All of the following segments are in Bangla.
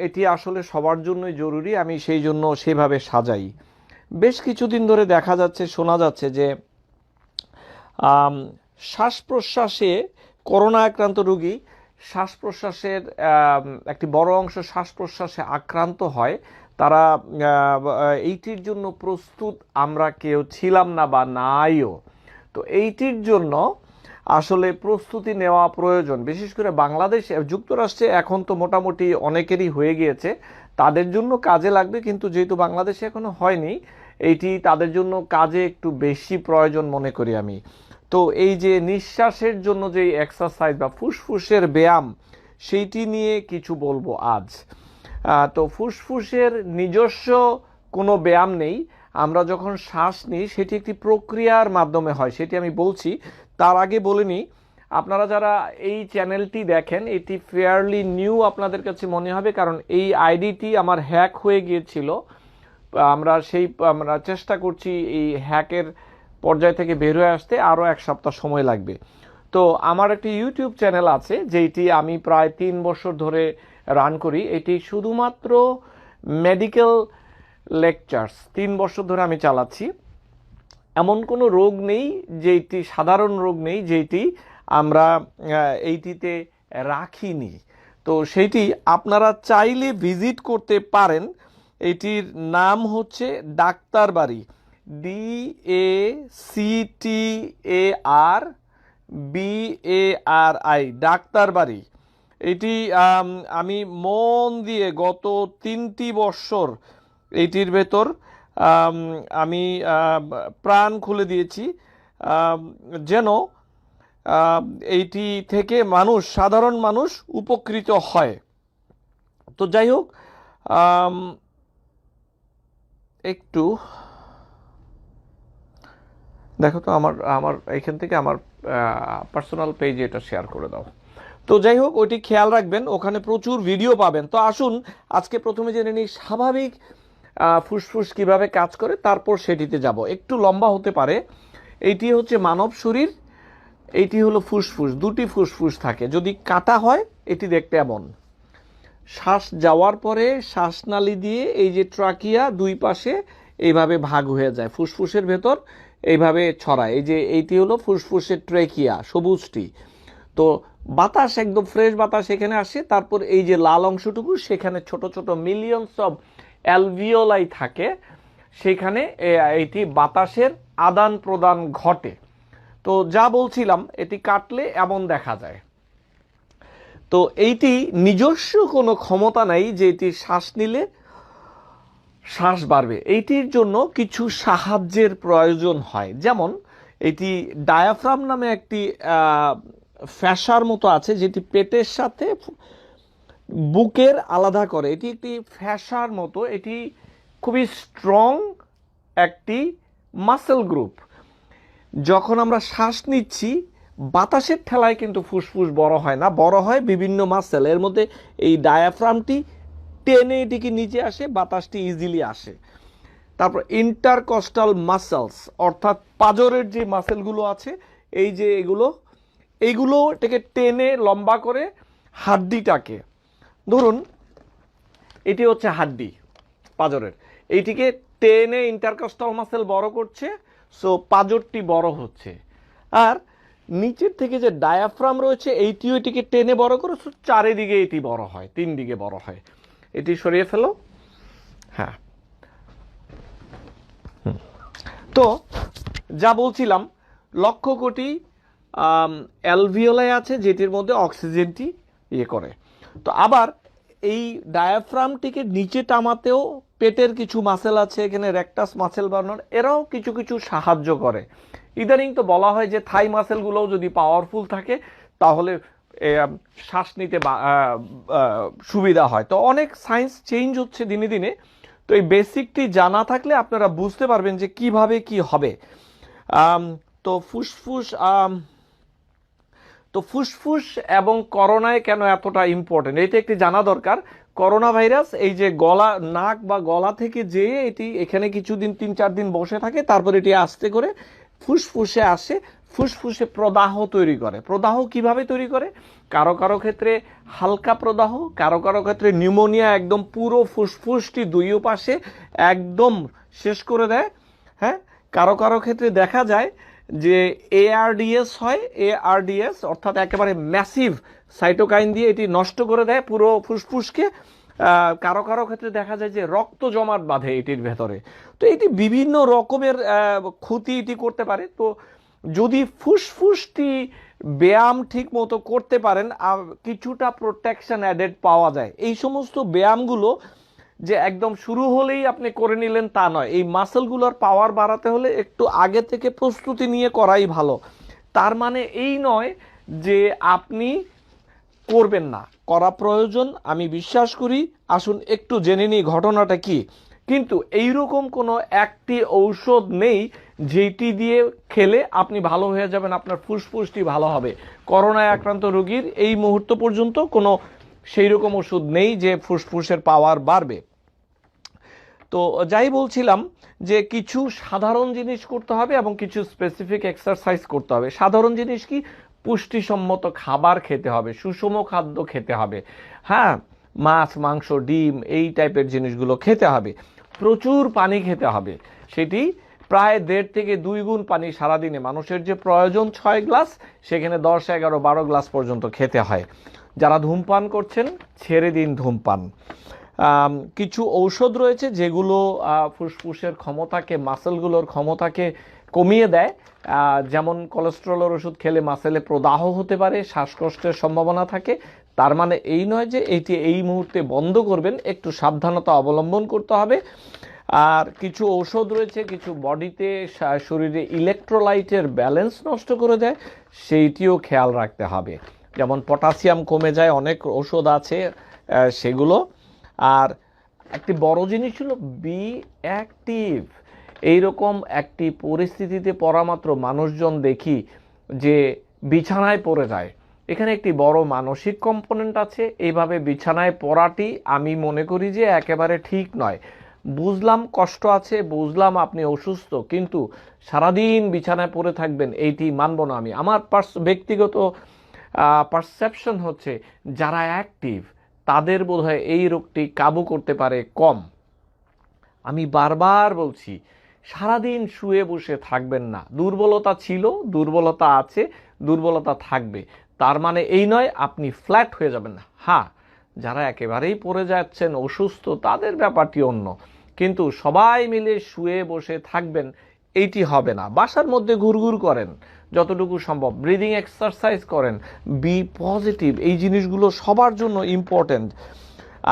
এটি আসলে সবার জন্যই জরুরি, আমি সেই জন্য সেভাবে সাজাই। বেশ কিছুদিন ধরে দেখা যাচ্ছে, শোনা যাচ্ছে যে শ্বাস প্রশ্বাসে করোনা আক্রান্ত রোগী শ্বাস প্রশ্বাসের একটি বড় অংশ শ্বাস প্রশ্বাসে আক্রান্ত হয়, তারা এইটির জন্য প্রস্তুত আমরা কেউ ছিলাম না বা নাইও। তো এইটির জন্য আসলে প্রস্তুতি নেওয়া প্রয়োজন, বিশেষ করে বাংলাদেশ, যুক্তরাষ্ট্রে এখন তো মোটামুটি অনেকেরই হয়ে গিয়েছে, তাদের জন্য কাজে লাগবে, কিন্তু যেহেতু বাংলাদেশে এখনো হয়নি, এইটি তাদের জন্য কাজে একটু বেশি প্রয়োজন মনে করি আমি। তো এই যে নিঃশ্বাসের জন্য যে এক্সারসাইজ বা ফুসফুসের ব্যায়াম, সেইটি নিয়ে কিছু বলবো আজ। তো ফুসফুসের নিজস্ব কোনো ব্যায়াম নেই, আমরা যখন শ্বাস নিই সেটি একটি প্রক্রিয়ার মাধ্যমে হয়, সেটি আমি বলছি। তার আগে বলে নিই, আপনারা যারা এই চ্যানেলটি দেখেন এটি ফেয়ারলি নিউ আপনাদের কাছে মনে হবে, কারণ এই আইডিটি আমার হ্যাক হয়ে গিয়েছিল। আমরা চেষ্টা করছি এই হ্যাকের পর্যায় থেকে বের হয়ে আসতে, আরও 1 সপ্তাহ সময় লাগবে। তো আমার একটি ইউটিউব চ্যানেল আছে যেটি আমি প্রায় 3 বছর ধরে রান করি, এটি শুধুমাত্র মেডিকেল লেকচারস 3 বছর ধরে আমি চালাচ্ছি। এমন কোনো রোগ নেই যেটি সাধারণ রোগ নেই যেটি আমরা এইটিতে রাখিনি। তো সেইটি আপনারা চাইলে ভিজিট করতে পারেন। এটির নাম হচ্ছে ডাক্তারবাড়ি, DACTARBARI, ডাক্তারবাড়ি। এটি আমি মন দিয়ে গত 3টি বছর এইটির ভেতর আমি প্রাণ খুলে দিয়েছি, যেন এইটি থেকে সাধারণ মানুষ উপকৃত হয়। তো যাই হোক, একটু দেখো তো আমার এখান থেকে আমার পার্সোনাল পেজে এটা শেয়ার করে দাও। তো যাই হোক, ওইটি খেয়াল রাখবেন, ওখানে প্রচুর ভিডিও পাবেন। তো আসুন আজকে প্রথমে জেনে নিই স্বাভাবিক ফুসফুস কিভাবে কাজ করে, তারপর সেটিতে যাব। একটু লম্বা হতে পারে। এইটি হচ্ছে মানব শরীর, এইটি হলো ফুসফুস, 2টি ফুসফুস থাকে। যদি কাটা হয় এটি দেখতে এমন। শ্বাস যাওয়ার পরে শ্বাসনালী দিয়ে এই যে ট্রাকিয়া 2 পাশে এইভাবে ভাগ হয়ে যায়, ফুসফুসের ভেতর এইভাবে ছড়ায়। এই যে এইটি হলো ফুসফুসের ট্রেকিয়া, সবুজটি। তো বাতাস, একদম ফ্রেশ বাতাস এখানে আসে, তারপর এই যে লাল অংশটুকু, সেখানে ছোট ছোট মিলিয়নস অফ অ্যালভিওলাই থাকে, সেখানে এইটি বাতাসের আদান প্রদান ঘটে। তো যা বলছিলাম, এটি কাটলে এমন দেখা যায়। তো এইটি নিজস্ব কোনো ক্ষমতা নাই যে এটি শ্বাস নিলে শ্বাস বাড়বে। এইটির জন্য কিছু সাহায্যের প্রয়োজন হয়, যেমন এটি ডায়াফ্রাম নামে একটি ফ্যাসার মতো আছে, যেটি পেটের সাথে বুকের আলাদা করে। এটি একটি ফ্যাসার মতো, এটি খুবই স্ট্রং একটি মাসেল গ্রুপ। যখন আমরা শ্বাস নিচ্ছি, বাতাসের ঠেলায় কিন্তু ফুসফুস বড় হয় না, বড় হয় বিভিন্ন মাসেল। এর মধ্যে এই ডায়াফ্রামটি টেনে এটিকে নিচে আসে, বাতাসটি ইজিলি আসে। তারপর ইন্টারকস্টাল মাসেলস, অর্থাৎ পাঁজরের যে মাসেলগুলো আছে, এই যে এইগুলো এটাকে টেনে লম্বা করে হাড্ডিটাকে, ধরুন এটি হচ্ছে হাড্ডি পাঁজরের, এইটিকে টেনে ইন্টারকস্টাল মাসেল বড় করছে, সো পাঁজরটি বড় হচ্ছে। আর নিচের থেকে যে ডায়াফ্রাম রয়েছে, এইটিও এটিকে টেনে বড় করে, সো চারিদিকে এটি বড় হয়, 3 দিকে বড় হয়। এটি সরিয়ে ফেলো। হ্যাঁ, তো যা বলছিলাম, লক্ষ কোটি অ্যালভিওলাই আছে যেটির মধ্যে অক্সিজেনটি করে। তো আবার এই ডায়াফ্রামটিকে নিচে টামাতেও পেটের কিছু মাসেল আছে, এখানে রেকটাস মাসেল বানানোর, এরাও কিছু কিছু সাহায্য করে। ইদানিং তো বলা হয় যে থাই মাসেলগুলোও যদি পাওয়ারফুল থাকে তাহলে শ্বাস নিতে সুবিধা হয়। তো অনেক সায়েন্স চেঞ্জ হচ্ছে দিনে দিনে। তো এই বেসিকটি জানা থাকলে আপনারা বুঝতে পারবেন যে কিভাবে কি হবে। তো ফুসফুস এবং করোনায় কেন এতটা ইম্পর্টেন্ট, এটা একটি জানা দরকার। করোনা ভাইরাস এই যে গলা, নাক বা গলা থেকে যে এটি এখানে কিছুদিন 3-4 দিন বসে থাকে, তারপর এটি আস্তে করে ফুসফুসে আসে, ফুসফুসে প্রদাহ তৈরি করে। প্রদাহ কিভাবে তৈরি করে? কারো কারো ক্ষেত্রে হালকা প্রদাহ, কারো কারো ক্ষেত্রে নিউমোনিয়া একদম পুরো ফুসফুসটি দুই পাশে একদম শেষ করে দেয়। হ্যাঁ, কারো কারো ক্ষেত্রে দেখা যায় যে এআরডিএস হয়, এআরডিএস অর্থাৎ একেবারে ম্যাসিভ সাইটোকাইন দিয়ে এটি নষ্ট করে দেয় পুরো ফুসফুসকে। কারো কারো ক্ষেত্রে দেখা যায় যে রক্ত জমাট বাঁধে এটির ভেতরে। তো এটি বিভিন্ন রকমের ক্ষতি এটি করতে পারে। তো যদি ফুসফুসটি ব্যায়াম ঠিক মতো করতে পারেন, কিছুটা প্রোটেকশন অ্যাডেড পাওয়া যায়। এই সমস্ত ব্যায়ামগুলো যে একদম শুরু হলেই আপনি করে নিলেন তা নয়। এই মাসেলগুলোর পাওয়ার বাড়াতে হলে একটু আগে থেকে প্রস্তুতি নিয়ে করাই ভালো। তার মানে এই নয় যে আপনি করবেন না, করা প্রয়োজন, আমি বিশ্বাস করি। আসুন একটু জেনে নিই ঘটনাটা কি। কিন্তু এইরকম কোনো একটি ঔষধ নেই যেটি দিয়ে খেলে আপনি ভালো হয়ে যাবেন, আপনার ফুসফুসটি ভালো হবে। করোনায় আক্রান্ত রোগীর এই মুহূর্ত পর্যন্ত কোনো সেই রকম ওষুধ নেই যে ফুসফুসের পাওয়ার বাড়বে। তো যাই বলছিলাম যে কিছু সাধারণ জিনিস করতে হবে এবং কিছু স্পেসিফিক এক্সারসাইজ করতে হবে। সাধারণ জিনিস কি? পুষ্টিসম্মত খাবার খেতে হবে, সুষম খাদ্য খেতে হবে। হ্যাঁ, মাছ, মাংস, ডিম এই টাইপের জিনিসগুলো খেতে হবে। প্রচুর পানি খেতে হবে, সেটি প্রায় 1.5 থেকে 2 গুণ পানি সারাদিনে। মানুষের যে প্রয়োজন 6 গ্লাস, সেখানে 10, 11, 12 গ্লাস পর্যন্ত খেতে হয়। যারা ধূমপান করছেন ছেড়ে দিন ধূমপান। কিছু ঔষধ রয়েছে যেগুলো ফুসফুসের ক্ষমতাকে, মাসেলগুলোর ক্ষমতাকে কমিয়ে দেয়। যেমন কোলেস্টেরলের ওষুধ খেলে মাসেলে প্রদাহ হতে পারে, শ্বাসকষ্টের সম্ভাবনা থাকে। তার মানে এই নয় যে এইটি এই মুহূর্তে বন্ধ করবেন, একটু সাবধানতা অবলম্বন করতে হবে। আর কিছু ঔষধ রয়েছে কিছু বডিতে, শরীরে ইলেকট্রোলাইটের ব্যালেন্স নষ্ট করে দেয়, সেইটিও খেয়াল রাখতে হবে। যেমন পটাশিয়াম কমে যায়, অনেক ওষুধ আছে সেগুলো। আর একটি বড় জিনিস হলো বি অ্যাক্টিভ। এইরকম একটি পরিস্থিতিতে পড়া মাত্র মানুষজন দেখি যে বিছানায় পড়ে যায়। এখানে একটি বড় মানসিক কম্পোনেন্ট আছে। এইভাবে বিছানায় পড়াটি আমি মনে করি যে একেবারে ঠিক নয়। বুঝলাম কষ্ট আছে, বুঝলাম আপনি অসুস্থ, কিন্তু সারাদিন বিছানায় পড়ে থাকবেন এইটি মানব না আমি। আমার ব্যক্তিগত পারসেপশন হচ্ছে যারা অ্যাক্টিভ তাদের বোধহয় এই রোগটি কাবু করতে পারে কম। আমি বারবার বলছি, সারাদিন শুয়ে বসে থাকবেন না। দুর্বলতা ছিল, দুর্বলতা আছে, দুর্বলতা থাকবে। তার মানে এই নয় আপনি ফ্ল্যাট হয়ে যাবেন না। হ্যাঁ, যারা একেবারেই পড়ে যাচ্ছেন, অসুস্থ, তাদের ব্যাপারটি অন্য। কিন্তু সবাই মিলে শুয়ে বসে থাকবেন এইটি হবে না। বাসার মধ্যে ঘুরঘুর করেন যতটুকু সম্ভব, ব্রিদিং এক্সারসাইজ করেন, বি পজিটিভ। এই জিনিসগুলো সবার জন্য ইম্পর্টেন্ট।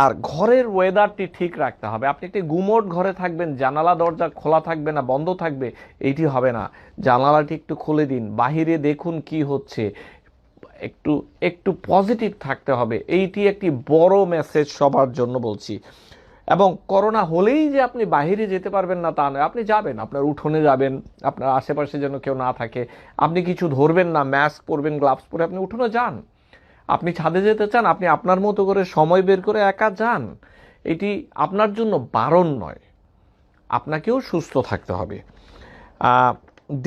আর ঘরের ওয়েদারটি ঠিক রাখতে হবে। আপনি একটি গুমোট ঘরে থাকবেন, জানালা দরজা খোলা থাকবে না বন্ধ থাকবে, এইটি হবে না। জানালাটি একটু খুলে দিন, বাহিরে দেখুন কি হচ্ছে, একটু একটু পজিটিভ থাকতে হবে। এইটি একটি বড় মেসেজ সবার জন্য বলছি। এবং করোনা হলেই যে আপনি বাইরে যেতে পারবেন না তা নয়, আপনি যাবেন, আপনার উঠোনে যাবেন, আপনার আশেপাশে যেন কেউ না থাকে, আপনি কিছু ধরবেন না, মাস্ক পরবেন, গ্লাভস পরে আপনি উঠোনে যান। আপনি ছাদে যেতে চান, আপনি আপনার মতো করে সময় বের করে একা যান। এটি আপনার জন্য বারণ নয়, আপনাকেও সুস্থ থাকতে হবে।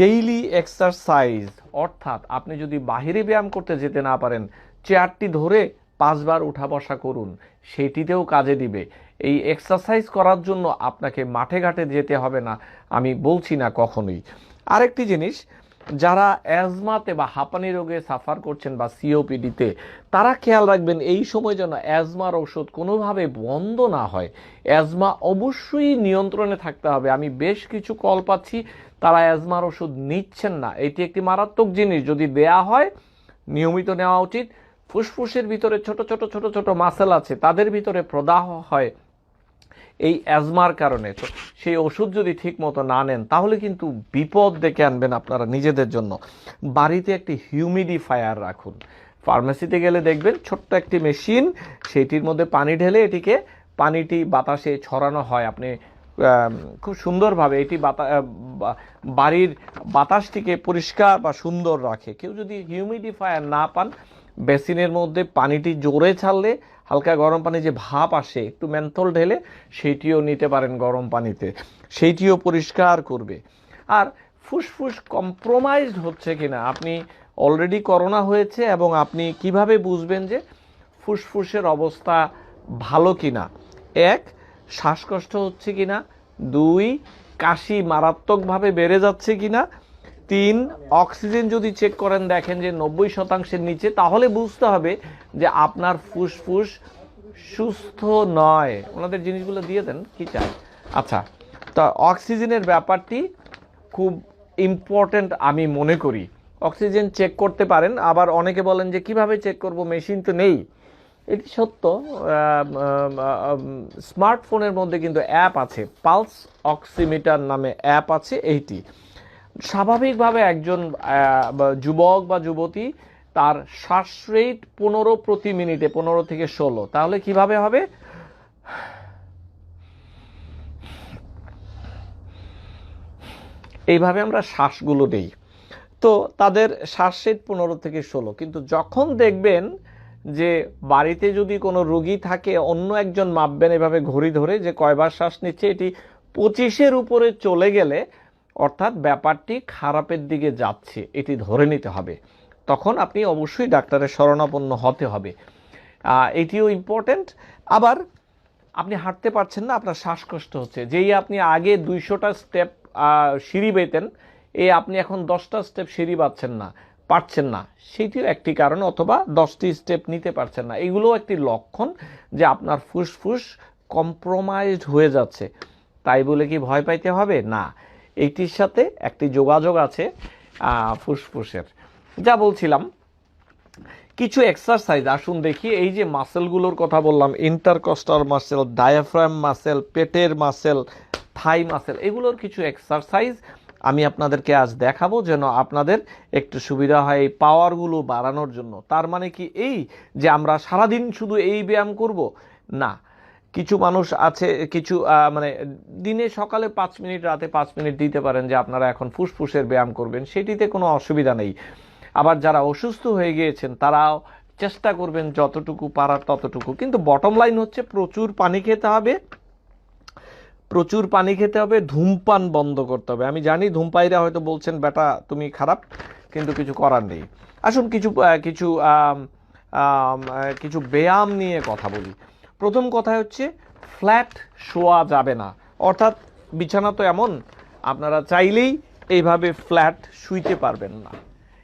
ডেইলি এক্সারসাইজ, অর্থাৎ আপনি যদি বাহিরে ব্যায়াম করতে যেতে না পারেন, চেয়ারটি ধরে 5 বার উঠা বসা করুন, সেটিতেও কাজে দিবে। এই এক্সারসাইজ করার জন্য আপনাকে মাঠে ঘাটে যেতে হবে না, আমি বলছি না কখনোই। আরেকটি জিনিস, যারা অ্যাজমাতে বা হাঁপানি রোগে সাফার করছেন বা সিওপিডিতে, তারা খেয়াল রাখবেন এই সময় যেন অ্যাজমার ওষুধ কোনোভাবে বন্ধ না হয়। অ্যাজমা অবশ্যই নিয়ন্ত্রণে থাকতে হবে। আমি বেশ কিছু কল পাচ্ছি তারা অ্যাজমার ওষুধ নিচ্ছেন না। এটি একটি মারাত্মক জিনিস, যদি দেয়া হয় নিয়মিত নেওয়া উচিত। ফুসফুসের ভিতরে ছোট ছোট ছোট ছোট মাসেল আছে, তাদের ভিতরে প্রদাহ হয় এই অ্যাজমার কারণে। তো সেই ওষুধ যদি ঠিক মতো না নেন তাহলে কিন্তু বিপদ ডেকে আনবেন আপনারা নিজেদের জন্য। বাড়িতে একটি হিউমিডিফায়ার রাখুন। ফার্মেসিতে গেলে দেখবেন ছোট্ট একটি মেশিন, সেটির মধ্যে পানি ঢেলে এটিকে পানিটি বাতাসে ছড়ানো হয়। আপনি খুব সুন্দরভাবে এটি বাড়ির বাতাসটিকে পরিষ্কার বা সুন্দর রাখে। কেউ যদি হিউমিডিফায়ার না পান, বেসিনের মধ্যে পানিটি জোরে ছাড়লে হালকা গরম পানি যে ভাপ আসে, একটু মেন্থল ঢেলে সেইটিও নিতে পারেন গরম পানিতে, সেইটিও পরিষ্কার করবে। আর ফুসফুস কম্প্রোমাইজড হচ্ছে কিনা, আপনি অলরেডি করোনা হয়েছে এবং আপনি কিভাবে বুঝবেন যে ফুসফুসের অবস্থা ভালো কিনা? এক, শ্বাসকষ্ট হচ্ছে কিনা, দুই, কাশি মারাত্মকভাবে বেড়ে যাচ্ছে কিনা, তিন, অক্সিজেন যদি চেক করেন দেখেন যে 90%-এর নিচে, তাহলে বুঝতে হবে যে আপনার ফুসফুস সুস্থ নয়। ওনাদের জিনিসগুলো দিয়ে দেন, কি চাই। আচ্ছা, তা অক্সিজেনের ব্যাপারটি খুব ইম্পর্ট্যান্ট আমি মনে করি। অক্সিজেন চেক করতে পারেন। আবার অনেকে বলেন যে কিভাবে চেক করব, মেশিন তো নেই। এটি সত্য, স্মার্টফোনের মধ্যে কিন্তু অ্যাপ আছে, পালস অক্সিমিটার নামে অ্যাপ আছে। এইটি স্বাভাবিকভাবে একজন যুবক বা যুবতী তার শ্বাস রেট 15 প্রতি মিনিটে, 15 থেকে 16, তাহলে কিভাবে হবে? এইভাবে আমরা শ্বাসগুলো দেই। তো তাদের শ্বাস রেট 15 থেকে 16, কিন্তু যখন দেখবেন যে বাড়িতে যদি কোনো রোগী থাকে, অন্য একজন মাপবেন এভাবে ঘড়ি ধরে যে কয়বার শ্বাস নিচ্ছে, এটি 25-এর উপরে চলে গেলে অর্থাৎ ব্যাপারটি খারাপের দিকে যাচ্ছে, এটি ধরে নিতে হবে। তখন আপনি অবশ্যই ডাক্তারের শরণাপন্ন হতে হবে। এটিও ইম্পর্ট্যান্ট। আবার আপনি হাঁটতে পারছেন না, আপনার শ্বাসকষ্ট হচ্ছে, যেই আপনি আগে 200টা স্টেপ সিঁড়ি বেতেন, আপনি এখন 10টা স্টেপ সিঁড়ি পারছেন না, সেটিও একটি কারণ, অথবা 10টি স্টেপ নিতে পারছেন না। এগুলোও একটি লক্ষণ যে আপনার ফুসফুস কম্প্রোমাইজড হয়ে যাচ্ছে। তাই বলে কি ভয় পাইতে হবে? না, এইটির সাথে একটি যোগাযোগ আছে ফুসফুসের। যা বলছিলাম, কিছু এক্সারসাইজ আসুন দেখি। এই যে মাসেলগুলোর কথা বললাম, ইন্টারকস্টাল মাসেল, ডায়াফ্রাম মাসেল, পেটের মাসেল, থাই মাসেল, এগুলোর কিছু এক্সারসাইজ আমি আপনাদেরকে আজ দেখাবো, যেন আপনাদের একটু সুবিধা হয় এই পাওয়ারগুলো বাড়ানোর জন্য। তার মানে কি এই যে আমরা সারাদিন শুধু এই ব্যায়াম করব? না, কিছু মানুষ আছে, কিছু মানে দিনে সকালে 5 মিনিট, রাতে 5 মিনিট দিতে পারেন যে আপনারা এখন ফুসফুসের ব্যায়াম করবেন, সেটিতে কোনো অসুবিধা নেই। আবার যারা অসুস্থ হয়ে গিয়েছেন তারাও চেষ্টা করবেন যতটুকু পারার ততটুকু। কিন্তু বটম লাইন হচ্ছে প্রচুর পানি খেতে হবে, প্রচুর পানি খেতে হবে, ধূমপান বন্ধ করতে হবে। আমি জানি ধূমপায়ীরা হয়তো বলছেন বেটা তুমি খারাপ, কিন্তু কিছু করার নেই। আসুন কিছু কিছু কিছু ব্যায়াম নিয়ে কথা বলি। প্রথম কথা হচ্ছে ফ্ল্যাট শোয়া যাবে না, অর্থাৎ বিছানা তো এমন আপনারা চাইলেই এইভাবে ফ্ল্যাট শুইতে পারবেন না।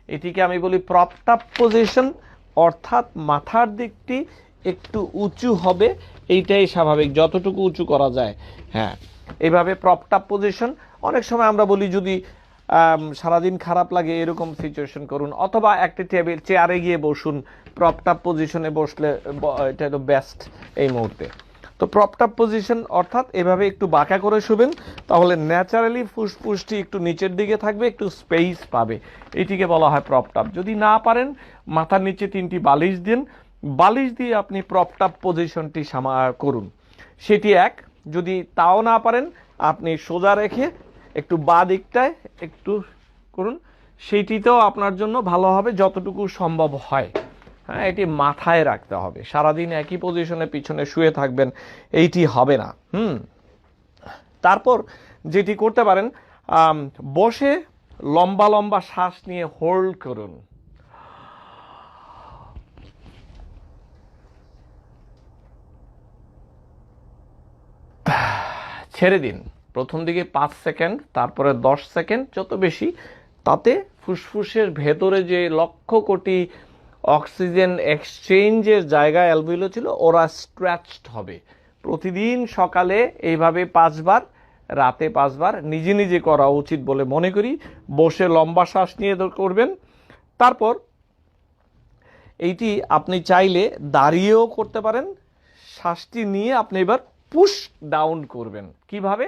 এটিকে আমি বলি প্রপড আপ পজিশন, অর্থাৎ মাথার দিকটি একটু উঁচু হবে, এইটাই স্বাভাবিক, যতটুকু উঁচু করা যায়। হ্যাঁ, এইভাবে প্রপড আপ পজিশন। অনেক সময় আমরা বলি যদি সারাদিন খারাপ লাগে এরকম সিচুয়েশন করুন, অথবা একটা চেয়ারে গিয়ে বসুন, প্রপড আপ পজিশনে বসলে এটা তো বেস্ট এই মুহূর্তে। তো প্রপড আপ পজিশন অর্থাৎ এভাবে একটু বাঁকা করে শুবেন, তাহলে ন্যাচারালি ফুসফুসটি একটু নিচের দিকে থাকবে, একটু স্পেস পাবে, এটিকে বলা হয় প্রপড আপ। যদি না পারেন মাথার নিচে 3টি বালিশ দিন, বালিশ দিয়ে আপনি প্রপড আপ পজিশনটি করুন, সেটি এক। যদি তাও না পারেন আপনি সোজা রেখে একটু বাঁ দিকটায় একটু করুন, সেইটিতেও আপনার জন্য ভালো হবে যতটুকু সম্ভব হয়। হ্যাঁ, এটি মাথায় রাখতে হবে। সারাদিন একই পজিশনে পিছনে শুয়ে থাকবেন, এইটি হবে না। তারপর যেটি করতে পারেন, বসে লম্বা লম্বা শ্বাস নিয়ে হোল্ড করুন। ছেড়ে দিন। প্রথম দিকে 5 সেকেন্ড, তারপরে 10 সেকেন্ড, যত বেশি তাতে ফুসফুসের ভেতরে যে লক্ষ কোটি অক্সিজেন এক্সচেঞ্জের জায়গা অ্যালভিওলো ছিল, ওরা স্ট্রেচড হবে। প্রতিদিন সকালে এইভাবে 5 বার, রাতে 5 বার নিজে নিজে করা উচিত বলে মনে করি। বসে লম্বা শ্বাস নিয়ে করবেন। তারপর এইটি আপনি চাইলে দাঁড়িয়েও করতে পারেন। শ্বাসটি নিয়ে আপনি এবার পুশ ডাউন করবেন। কিভাবে?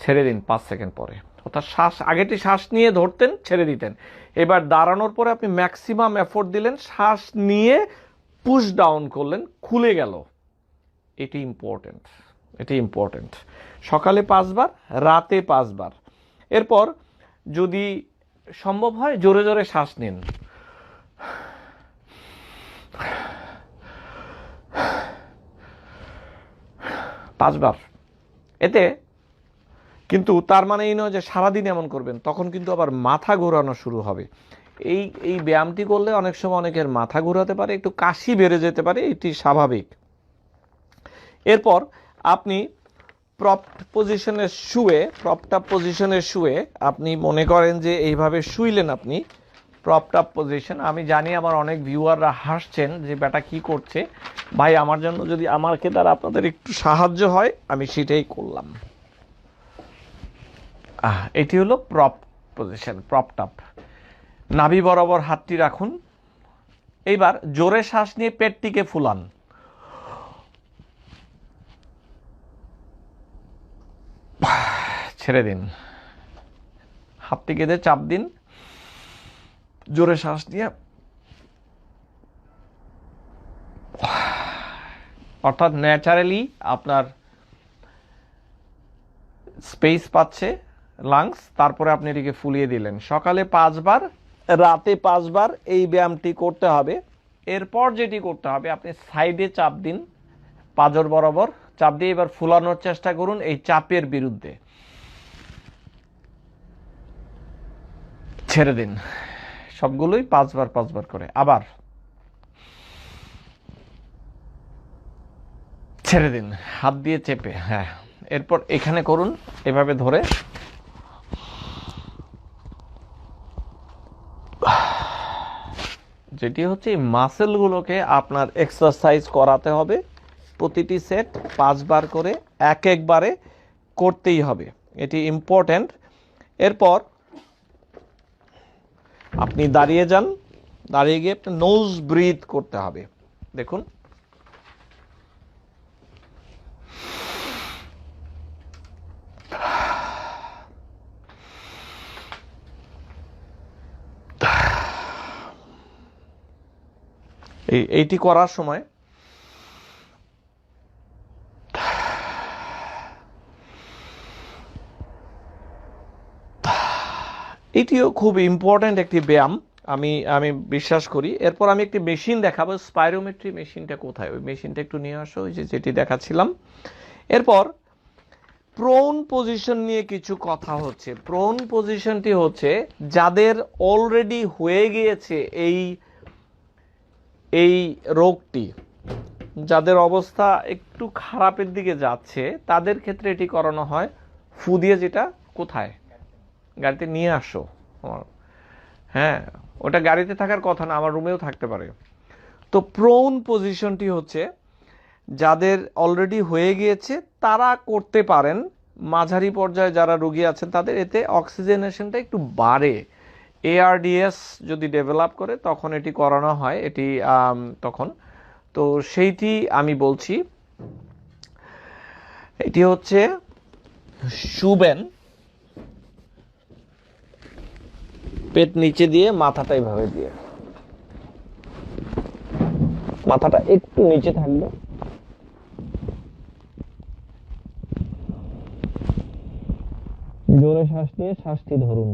ছেড়ে দিন 5 সেকেন্ড পরে, অর্থাৎ শ্বাস আগেটি শ্বাস নিয়ে ধরতেন, ছেড়ে দিতেন। এবার দাঁড়ানোর পরে আপনি ম্যাক্সিমাম এফোর্ট দিলেন, শ্বাস নিয়ে পুশ ডাউন করলেন, খুলে গেল। এটি ইম্পর্টেন্ট, এটি ইম্পর্টেন্ট। সকালে 5 বার, রাতে 5 বার। এরপর যদি সম্ভব হয় জোরে জোরে শ্বাস নিন। 5 বার। এতে কিন্তু তার মানে এই নয় যে সারাদিন এমন করবেন, তখন কিন্তু আবার মাথা ঘোরানো শুরু হবে। এই ব্যায়ামটি করলে অনেক সময় অনেকের মাথা ঘোরাতে পারে, একটু কাশি বেড়ে যেতে পারে, এটি স্বাভাবিক। এরপর আপনি প্রপড পজিশনে শুয়ে আপনি মনে করেন যে এইভাবে শুইলেন আপনি প্রপড আপ পজিশন। আমি জানি আমার অনেক ভিউয়াররা হাসছেন যে বেটা কি করছে ভাই, আমার জন্য যদি আমাকে দ্বারা আপনাদের একটু সাহায্য হয় আমি সেটাই করলাম। এটি হলো প্রপ পজিশন, প্রপড আপ। নাভি বরাবর হাতটি রাখুন। এইবার জোরে শ্বাস নিয়ে পেটটিকে ফুলান। ছেড়ে দিন, হাতটি কেঁদে চাপ দিন, জোরে শ্বাস নিয়ে, অর্থাৎ ন্যাচারালি আপনার স্পেস পাচ্ছে লাংস, তারপরে আপনি এটিকে ফুলিয়ে দিলেন। সকালে 5 বার, রাতে 5 বার এই ব্যায়ামটি করতে হবে। এরপর যেটি করতে হবে, আপনি সাইডে চাপ দিন, পাঁজর বরাবর চাপ দিয়ে এবার ফুলানোর চেষ্টা করুন এই চাপের বিরুদ্ধে। ছেড়ে দিন, সবগুলোই 5 বার করে। আবার ছেড়ে দিন, হাত দিয়ে চেপে। হ্যাঁ, এরপর এখানে করুন এভাবে ধরে, যেটি হচ্ছে এই মাসেলগুলোকে আপনার এক্সারসাইজ করাতে হবে। প্রতিটি সেট 5 বার করে একবারে করতেই হবে, এটি ইম্পর্ট্যান্ট। এরপর আপনি দাঁড়িয়ে যান, দাঁড়িয়ে গিয়ে নোজ ব্রিথ করতে হবে। দেখুন, এইটি করার সময় এটিও খুব ইম্পর্ট্যান্ট একটি ব্যায়াম, আমি বিশ্বাস করি। এরপর আমি একটি মেশিন দেখাবো, স্পাইরোমেট্রি মেশিনটা কোথায়, ওই মেশিনটা একটু নিয়ে আসো, ওই যেটি দেখাচ্ছিলাম। এরপর প্রোন পজিশন নিয়ে কিছু কথা হচ্ছে। প্রোন পজিশনটি হচ্ছে যাদের অলরেডি হয়ে গিয়েছে এই রোগটি, যাদের অবস্থা একটু খারাপের দিকে যাচ্ছে, তাদের ক্ষেত্রে এটি করানো হয় ফু দিয়ে। যেটা কোথায়, গাড়িতে নিয়ে আসো। হ্যাঁ, ওটা গাড়িতে থাকার কথা না, আমার রুমেও থাকতে পারে। তো প্রোন পজিশনটি হচ্ছে যাদের অলরেডি হয়ে গিয়েছে তারা করতে পারেন। মাঝারি পর্যায়ে যারা রোগী আছেন তাদের এতে অক্সিজেনেশনটা একটু বাড়ে। ARDS যদি ডেভেলপ করে তখন এটি করানো হয়, এটি তখন। তো সেইটি আমি বলছি, এটি হচ্ছে শুবেন, পেট নিচে দিয়ে, মাথাটা এইভাবে দিয়ে, মাথাটা একটু নিচে থাকবে, জোরে শ্বাস নিয়ে শ্বাসটি ধরুন।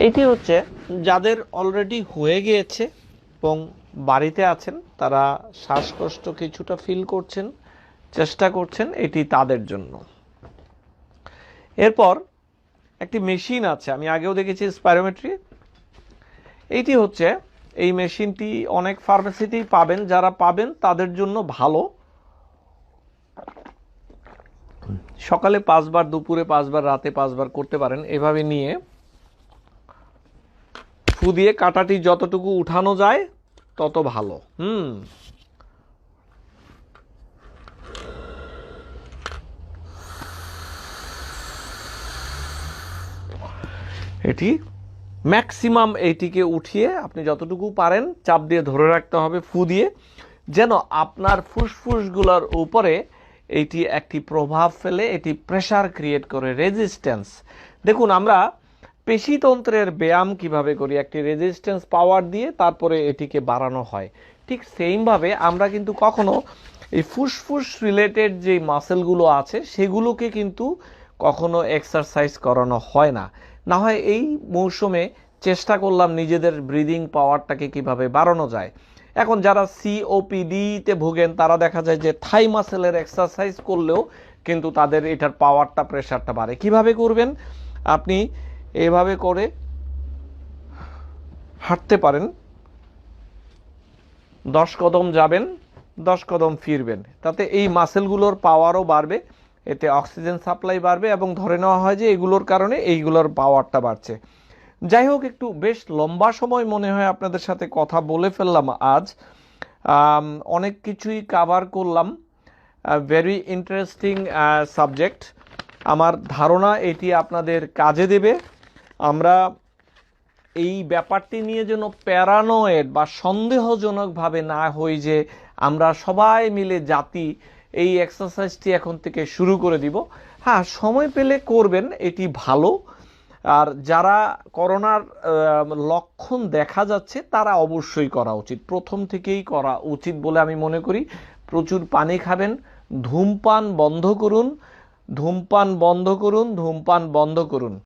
এটি হচ্ছে যাদের অলরেডি হয়ে গিয়েছে এবং বাড়িতে আছেন, তারা শ্বাসকষ্ট কিছুটা ফিল করছেন, চেষ্টা করছেন, এটি তাদের জন্য। এরপর একটি মেশিন আছে, আমি আগেও দেখেছি স্পাইরোমেট্রি। এইটি হচ্ছে, এই মেশিনটি অনেক ফার্মেসিতেই পাবেন, যারা পাবেন তাদের জন্য ভালো। সকালে 5 বার, দুপুরে 5 বার, রাতে 5 বার করতে পারেন। এভাবে নিয়ে ফু দিয়ে কাঁটাটি যতটুকু উঠানো যায় তত ভালো। এটি ম্যাক্সিমাম, এইটিকে উঠিয়ে আপনি যতটুকু পারেন চাপ দিয়ে ধরে রাখতে হবে ফু দিয়ে, যেন আপনার ফুসফুসগুলোর উপরে এইটি একটি প্রভাব ফেলে, এটি প্রেসার ক্রিয়েট করে, রেজিস্ট্যান্স। দেখুন, আমরা পেশিতন্ত্রের ব্যায়াম কিভাবে করি, একটি রেজিস্ট্যান্স পাওয়ার দিয়ে তারপরে এটিকে বাড়ানো হয়। ঠিক ঠিক সেমভাবে আমরা কিন্তু কখনো এই ফুসফুস রিলেটেড যে মাসেলগুলো আছে সেগুলোকে কিন্তু কখনো এক্সারসাইজ করানো হয় না। না হয় এই মৌসুমে চেষ্টা করলাম নিজেদের ব্রিদিং পাওয়ারটাকে কিভাবে বাড়ানো যায়। এখন যারা সিওপিডিতে ভোগেন তারা দেখা যায় যে থাই মাসেলের এক্সারসাইজ করলেও কিন্তু তাদের এটার পাওয়ারটা প্রেশারটা বাড়ে। কিভাবে করবেন? আপনি এভাবে করে হাঁটতে পারেন, 10 কদম যাবেন, 10 কদম ফিরবেন, তাতে এই মাসেলগুলোর পাওয়ারও বাড়বে, এতে অক্সিজেন সাপ্লাই বাড়বে এবং ধরে নেওয়া হয় যে এগুলোর কারণে এইগুলোর পাওয়ারটা বাড়ছে। যাই হোক, একটু বেশ লম্বা সময় মনে হয় আপনাদের সাথে কথা বলে ফেললাম আজ। অনেক কিছুই কাভার করলাম, ভেরি ইন্টারেস্টিং সাবজেক্ট। আমার ধারণা এটি আপনাদের কাজে দেবে। আমরা এই ব্যাপারটি নিয়ে যেন প্যারানয়েড বা সন্দেহজনকভাবে না হই যে আমরা সবাই মিলে জাতি এই এক্সারসাইজটি এখন থেকে শুরু করে দিব। হ্যাঁ, সময় পেলে করবেন, এটি ভালো। আর যারা করোনার লক্ষণ দেখা যাচ্ছে তারা অবশ্যই করা উচিত, প্রথম থেকেই করা উচিত বলে আমি মনে করি। প্রচুর পানি খাবেন, ধূমপান বন্ধ করুন, ধূমপান বন্ধ করুন, ধূমপান বন্ধ করুন।